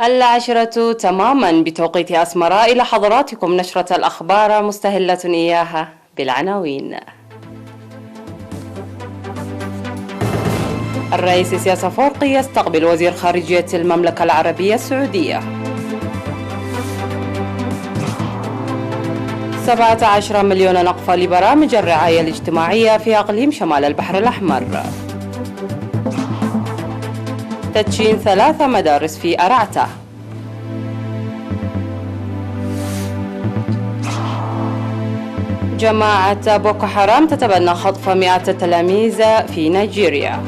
العاشرة تماما بتوقيت أسمراء. إلى حضراتكم نشرة الأخبار مستهلة إياها بالعناوين. الرئيس سياس أفورقي يستقبل وزير خارجية المملكة العربية السعودية. 17 مليون نقفة لبرامج الرعاية الاجتماعية في أقليم شمال البحر الأحمر. تدشين 3 مدارس في أرعتة. جماعة بوكو حرام تتبنى خطف 100 تلاميذ في نيجيريا.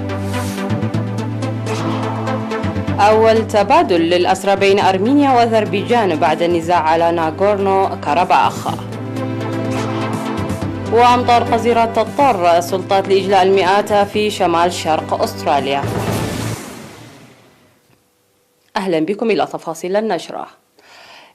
أول تبادل للأسرى بين أرمينيا وأذربيجان بعد النزاع على ناغورنو كاراباخ. وأمطار غزيرة تضطر السلطات لإجلاء المئات في شمال شرق أستراليا. أهلا بكم إلى تفاصيل النشرة.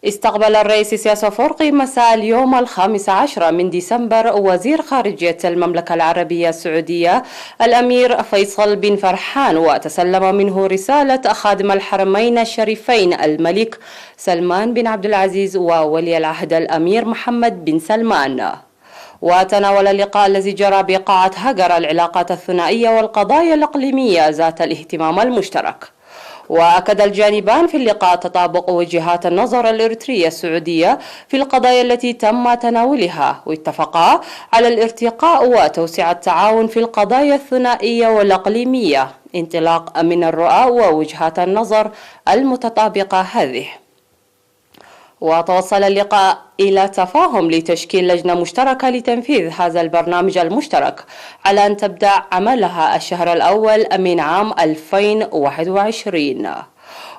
استقبل الرئيس سياس أفورقي مساء اليوم 15 من ديسمبر وزير خارجية المملكة العربية السعودية الأمير فيصل بن فرحان، وتسلم منه رسالة خادم الحرمين الشريفين الملك سلمان بن عبد العزيز وولي العهد الأمير محمد بن سلمان. وتناول اللقاء الذي جرى بقاعة هجر العلاقات الثنائية والقضايا الإقليمية ذات الاهتمام المشترك. وأكد الجانبان في اللقاء تطابق وجهات النظر الإريترية السعودية في القضايا التي تم تناولها، واتفقا على الارتقاء وتوسيع التعاون في القضايا الثنائية والإقليمية انطلاق من الرؤى ووجهات النظر المتطابقة هذه. وتوصل اللقاء إلى تفاهم لتشكيل لجنة مشتركة لتنفيذ هذا البرنامج المشترك على أن تبدأ عملها الشهر الأول من عام 2021.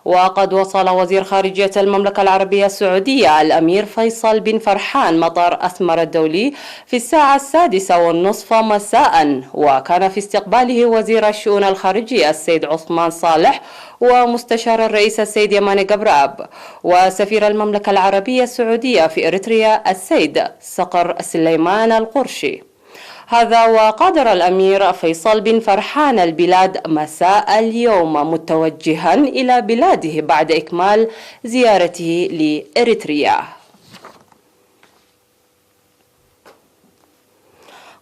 وقد وصل وزير خارجية المملكة العربية السعودية الأمير فيصل بن فرحان مطار أسمر الدولي في الساعة 6:30 مساء، وكان في استقباله وزير الشؤون الخارجية السيد عثمان صالح ومستشار الرئيس السيد يماني قبراب وسفير المملكة العربية السعودية في إريتريا السيد صقر سليمان القرشي. هذا وقادر الأمير فيصل بن فرحان البلاد مساء اليوم متوجها إلى بلاده بعد إكمال زيارته لإريتريا.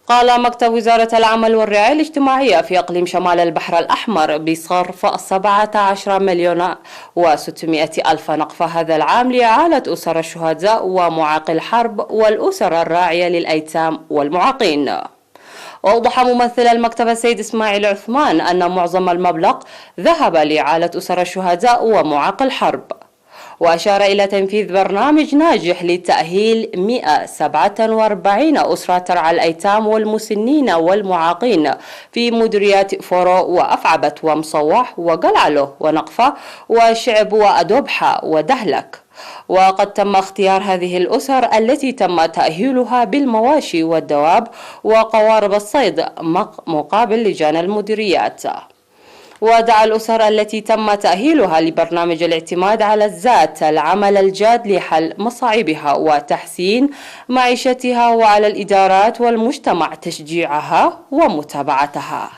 قال مكتب وزارة العمل والرعاية الاجتماعية في أقليم شمال البحر الأحمر بصرف 17 مليون و600 ألف نقفة هذا العام لإعالة أسر الشهداء ومعاقي الحرب والأسر الراعية للأيتام والمعاقين. وأوضح ممثل المكتب السيد إسماعيل عثمان أن معظم المبلغ ذهب لإعالة أسر الشهداء ومعاقي الحرب، وأشار إلى تنفيذ برنامج ناجح لتأهيل 147 أسرة ترعى الأيتام والمسنين والمعاقين في مديريات فورو وأفعبت ومصوح وقلعله ونقفة وشعب وأدوبحة ودهلك. وقد تم اختيار هذه الأسر التي تم تأهيلها بالمواشي والدواب وقوارب الصيد مقابل لجان المديريات. ودعا الأسر التي تم تأهيلها لبرنامج الاعتماد على الذات العمل الجاد لحل مصاعبها وتحسين معيشتها، وعلى الإدارات والمجتمع تشجيعها ومتابعتها.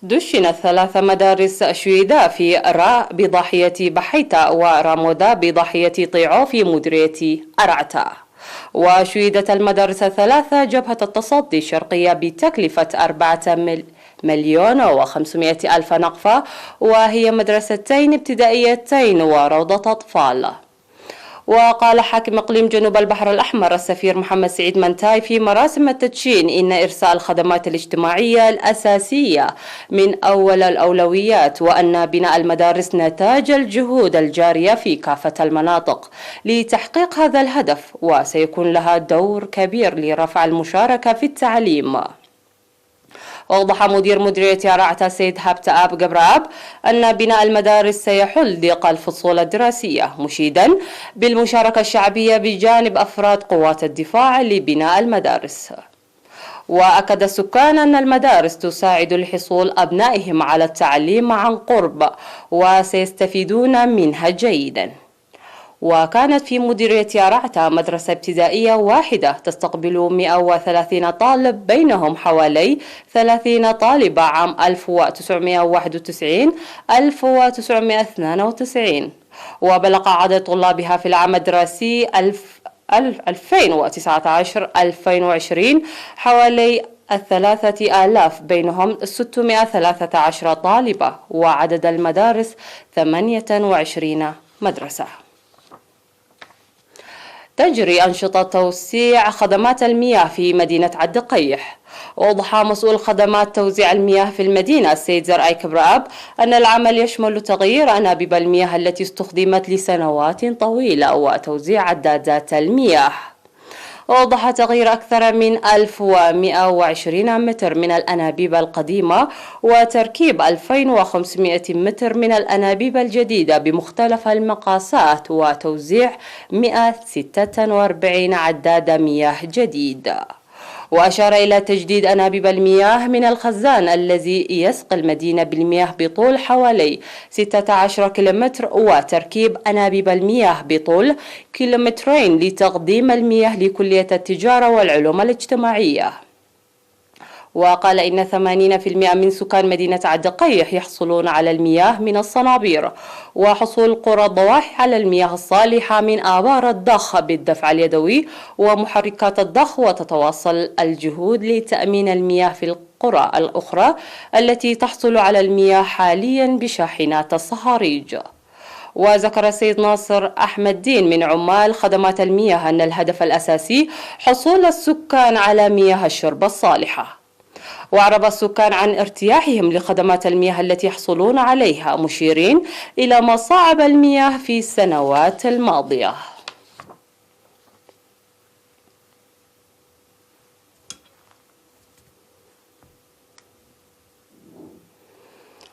دشنت 3 مدارس شويدا في را بضاحية بحيتا ورامودا بضاحية طيعو في مديرية أرعتا. وشيدت المدارس الثلاثة جبهة التصدي الشرقية بتكلفة 4,500,000 ألف نقفة، وهي مدرستين ابتدائيتين وروضة أطفال. وقال حاكم إقليم جنوب البحر الأحمر السفير محمد سعيد منتاي في مراسم التدشين إن إرساء الخدمات الاجتماعية الأساسية من أول الأولويات، وأن بناء المدارس نتاج الجهود الجارية في كافة المناطق لتحقيق هذا الهدف، وسيكون لها دور كبير لرفع المشاركة في التعليم. وأوضح مدير مديرية أرعتة السيد هابتآب قبراب أن بناء المدارس سيحل ضيق الفصول الدراسية، مشيدا بالمشاركة الشعبية بجانب أفراد قوات الدفاع لبناء المدارس. وأكد السكان أن المدارس تساعد لحصول أبنائهم على التعليم عن قرب وسيستفيدون منها جيدا. وكانت في مديرية أرعتا مدرسة ابتدائية واحدة تستقبل 130 طالب، بينهم حوالي 30 طالبة عام 1991 1992، وبلغ عدد طلابها في العام الدراسي 2019-2020 حوالي 3000، بينهم 613 طالبة، وعدد المدارس 28 مدرسة. تجري أنشطة توسيع خدمات المياه في مدينة عد قيح. وأوضح مسؤول خدمات توزيع المياه في المدينة السيد زرعي كبراب أن العمل يشمل تغيير أنابيب المياه التي استخدمت لسنوات طويلة وتوزيع عدادات المياه. وأوضح تغيير أكثر من 1120 متر من الأنابيب القديمة وتركيب 2500 متر من الأنابيب الجديدة بمختلف المقاسات وتوزيع 146 عداد مياه جديد. وأشار إلى تجديد أنابيب المياه من الخزان الذي يسقي المدينة بالمياه بطول حوالي 16 كيلومتر، وتركيب أنابيب المياه بطول كيلومترين لتقديم المياه لكلية التجارة والعلوم الاجتماعية. وقال إن 80% من سكان مدينة عد قيح يحصلون على المياه من الصنابير، وحصول قرى الضواحي على المياه الصالحة من آبار الضخ بالدفع اليدوي ومحركات الضخ. وتتواصل الجهود لتأمين المياه في القرى الأخرى التي تحصل على المياه حاليا بشاحنات الصهاريج. وذكر السيد ناصر أحمد دين من عمال خدمات المياه أن الهدف الأساسي حصول السكان على مياه الشرب الصالحة. وأعرب السكان عن ارتياحهم لخدمات المياه التي يحصلون عليها، مشيرين إلى مصاعب المياه في السنوات الماضية.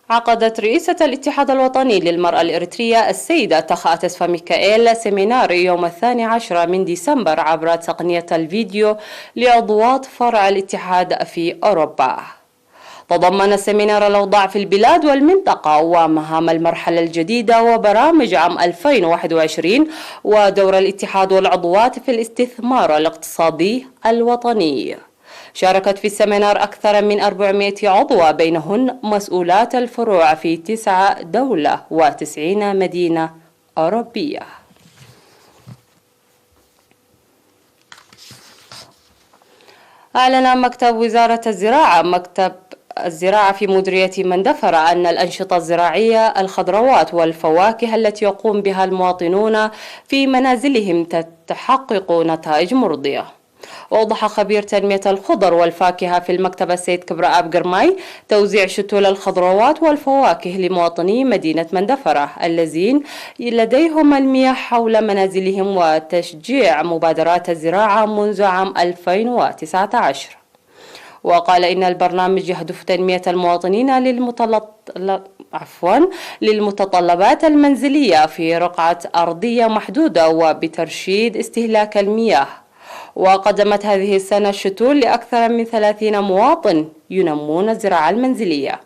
عقدت رئيسة الاتحاد الوطني للمرأة الإريترية السيدة تخا أتسفا ميكائيل سيمينار يوم 12 من ديسمبر عبر تقنية الفيديو لعضوات فرع الاتحاد في أوروبا. تضمن السيمينار الأوضاع في البلاد والمنطقة ومهام المرحلة الجديدة وبرامج عام 2021 ودور الاتحاد والعضوات في الاستثمار الاقتصادي الوطني. شاركت في السيمينار أكثر من 400 عضوة، بينهن مسؤولات الفروع في 9 دولة و90 مدينة أوروبية. أعلن مكتب وزارة الزراعة في مديرية مندفرة أن الأنشطة الزراعية الخضروات والفواكه التي يقوم بها المواطنون في منازلهم تحقق نتائج مرضية. وأوضح خبير تنمية الخضر والفاكهة في المكتب السيد كبراب قرماي توزيع شتول الخضروات والفواكه لمواطني مدينة مندفرة الذين لديهم المياه حول منازلهم وتشجيع مبادرات الزراعة منذ عام 2019. وقال إن البرنامج يهدف تنمية المواطنين للمتطلبات المنزلية في رقعة أرضية محدودة وبترشيد استهلاك المياه. وقدمت هذه السنة الشتول لأكثر من 30 مواطن ينمون الزراعة المنزلية.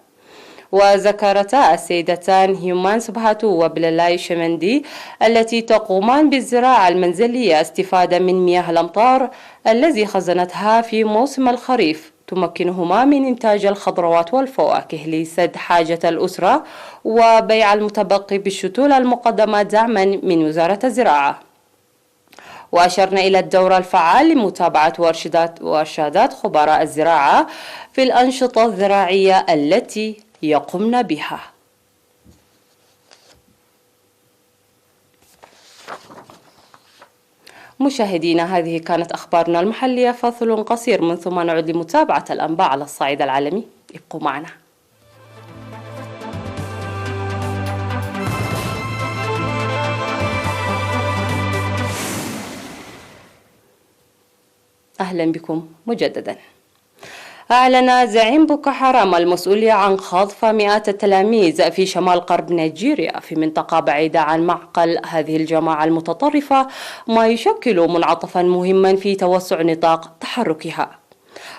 وذكرتا السيدتان هيومان سبهاتو وبلالاي شمندي التي تقومان بالزراعة المنزلية استفادة من مياه الأمطار الذي خزنتها في موسم الخريف، تمكنهما من إنتاج الخضروات والفواكه لسد حاجة الأسرة وبيع المتبقي بالشتول المقدمة دعما من وزارة الزراعة. وأشرنا إلى الدور الفعال لمتابعة وإرشادات خبراء الزراعة في الأنشطة الزراعية التي يقمن بها. مشاهدينا، هذه كانت أخبارنا المحلية. فاصل قصير من ثم نعود لمتابعة الأنباء على الصعيد العالمي. ابقوا معنا. أهلا بكم مجددا. أعلن زعيم بوكو حرام المسؤولية عن خطف مئات التلاميذ في شمال غرب نيجيريا في منطقة بعيدة عن معقل هذه الجماعة المتطرفة، ما يشكل منعطفا مهما في توسع نطاق تحركها.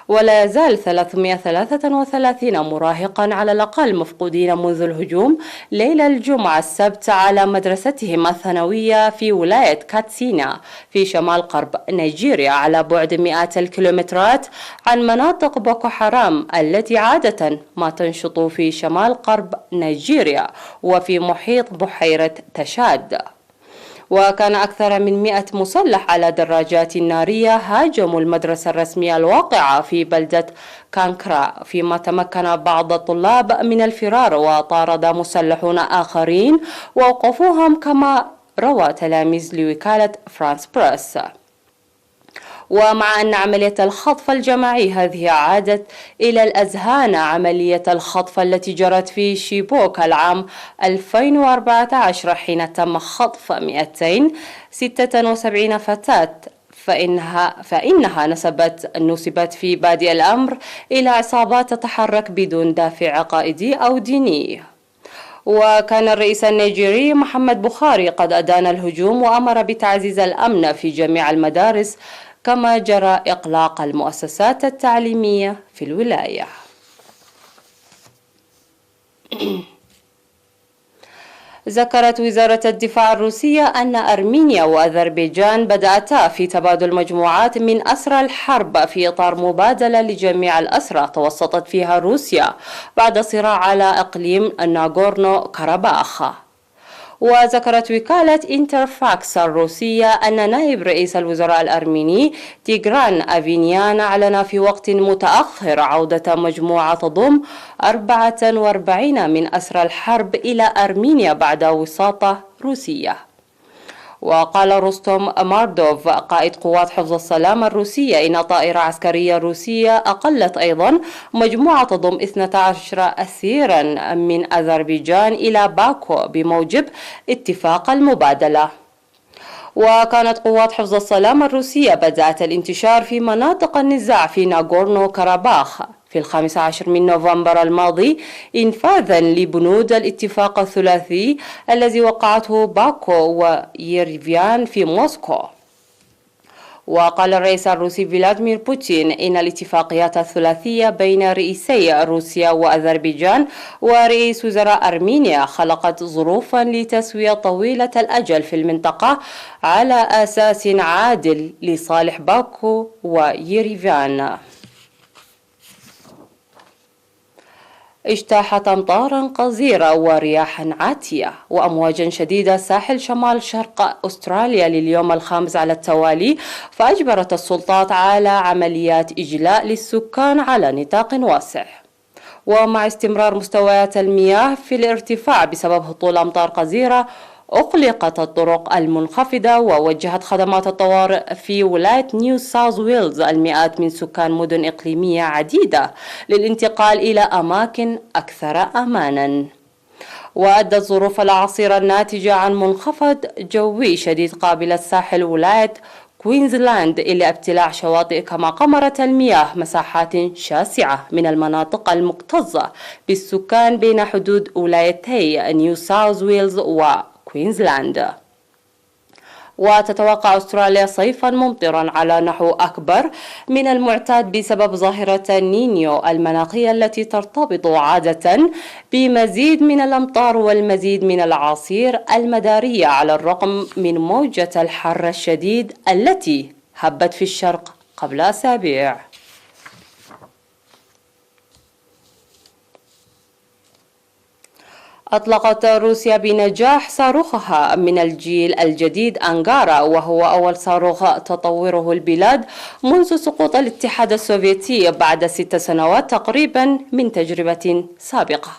ولا يزال 333 مراهقا على الأقل مفقودين منذ الهجوم ليلة الجمعة السبت على مدرستهم الثانوية في ولاية كاتسينا في شمال غرب نيجيريا، على بعد مئات الكيلومترات عن مناطق بوكو حرام التي عادة ما تنشط في شمال غرب نيجيريا وفي محيط بحيرة تشاد. وكان أكثر من 100 مسلح على دراجات نارية هاجموا المدرسة الرسمية الواقعة في بلدة كانكرا، فيما تمكن بعض الطلاب من الفرار وطارد مسلحون آخرين ووقفوهم، كما روى تلاميذ لوكالة فرانس بريس. ومع أن عملية الخطف الجماعي هذه عادت إلى الأذهان، عملية الخطف التي جرت في شيبوك العام 2014 حين تم خطف 276 فتاة فإنها نسبت في بادئ الأمر إلى عصابات تتحرك بدون دافع عقائدي أو ديني. وكان الرئيس النيجيري محمد بوخاري قد أدان الهجوم وأمر بتعزيز الأمن في جميع المدارس، كما جرى إغلاق المؤسسات التعليمية في الولاية. ذكرت وزارة الدفاع الروسية أن أرمينيا وأذربيجان بدأتا في تبادل مجموعات من أسرى الحرب في إطار مبادلة لجميع الأسرى توسطت فيها روسيا بعد صراع على إقليم ناغورنو كاراباخ. وذكرت وكالة انترفاكس الروسية أن نائب رئيس الوزراء الأرميني تيغران أفينيان أعلن في وقت متأخر عودة مجموعة تضم 44 من أسرى الحرب إلى أرمينيا بعد وساطة روسية. وقال روستوم ماردوف قائد قوات حفظ السلام الروسية إن طائرة عسكرية روسية أقلت أيضا مجموعة تضم 12 أسيرا من أذربيجان إلى باكو بموجب اتفاق المبادلة. وكانت قوات حفظ السلام الروسية بدأت الانتشار في مناطق النزاع في ناغورنو كاراباخ في 15 من نوفمبر الماضي إنفاذا لبنود الاتفاق الثلاثي الذي وقعته باكو ويريفيان في موسكو. وقال الرئيس الروسي فلاديمير بوتين إن الاتفاقيات الثلاثية بين رئيسي روسيا وأذربيجان ورئيس وزراء أرمينيا خلقت ظروفا لتسوية طويلة الأجل في المنطقة على أساس عادل لصالح باكو ويريفان. اجتاحت أمطارا غزيرة ورياحا عاتية وأمواجا شديدة ساحل شمال شرق أستراليا لليوم الخامس على التوالي، فأجبرت السلطات على عمليات إجلاء للسكان على نطاق واسع. ومع استمرار مستويات المياه في الارتفاع بسبب هطول أمطار غزيرة، أغلقت الطرق المنخفضة ووجهت خدمات الطوارئ في ولاية نيو ساوث ويلز المئات من سكان مدن إقليمية عديدة للانتقال إلى أماكن أكثر أمانا. وأدت ظروف الأعاصير الناتجة عن منخفض جوي شديد قابل الساحل ولاية كوينزلاند إلى ابتلاع شواطئ، كما قمرت المياه مساحات شاسعة من المناطق المكتظة بالسكان بين حدود ولايتي نيو ساوث ويلز وكوينزلاند. وتتوقع أستراليا صيفا ممطرا على نحو أكبر من المعتاد بسبب ظاهرة نينيو المناخية التي ترتبط عادة بمزيد من الأمطار والمزيد من الأعاصير المدارية، على الرغم من موجة الحر الشديد التي هبت في الشرق قبل أسابيع. أطلقت روسيا بنجاح صاروخها من الجيل الجديد أنغارا، وهو أول صاروخ تطوره البلاد منذ سقوط الاتحاد السوفيتي بعد 6 سنوات تقريبا من تجربة سابقة.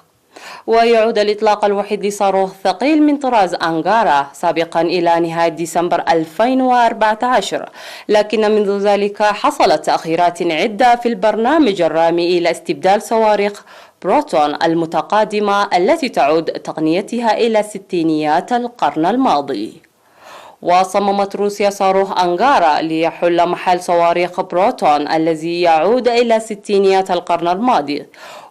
ويعود الإطلاق الوحيد لصاروخ ثقيل من طراز أنغارا سابقا إلى نهاية ديسمبر 2014، لكن منذ ذلك حصلت تأخيرات عدة في البرنامج الرامي إلى استبدال صواريخ بروتون المتقادمة التي تعود تقنيتها إلى ستينيات القرن الماضي. وصممت روسيا صاروخ أنغارا ليحل محل صواريخ بروتون الذي يعود إلى ستينيات القرن الماضي،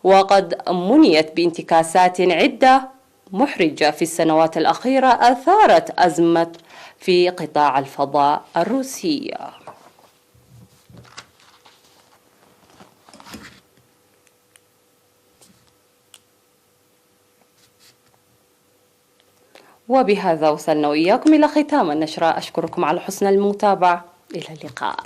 وقد منيت بانتكاسات عدة محرجة في السنوات الأخيرة أثارت أزمة في قطاع الفضاء الروسي. وبهذا وصلنا وإياكم إلى ختام النشرة. أشكركم على حسن المتابعة، إلى اللقاء.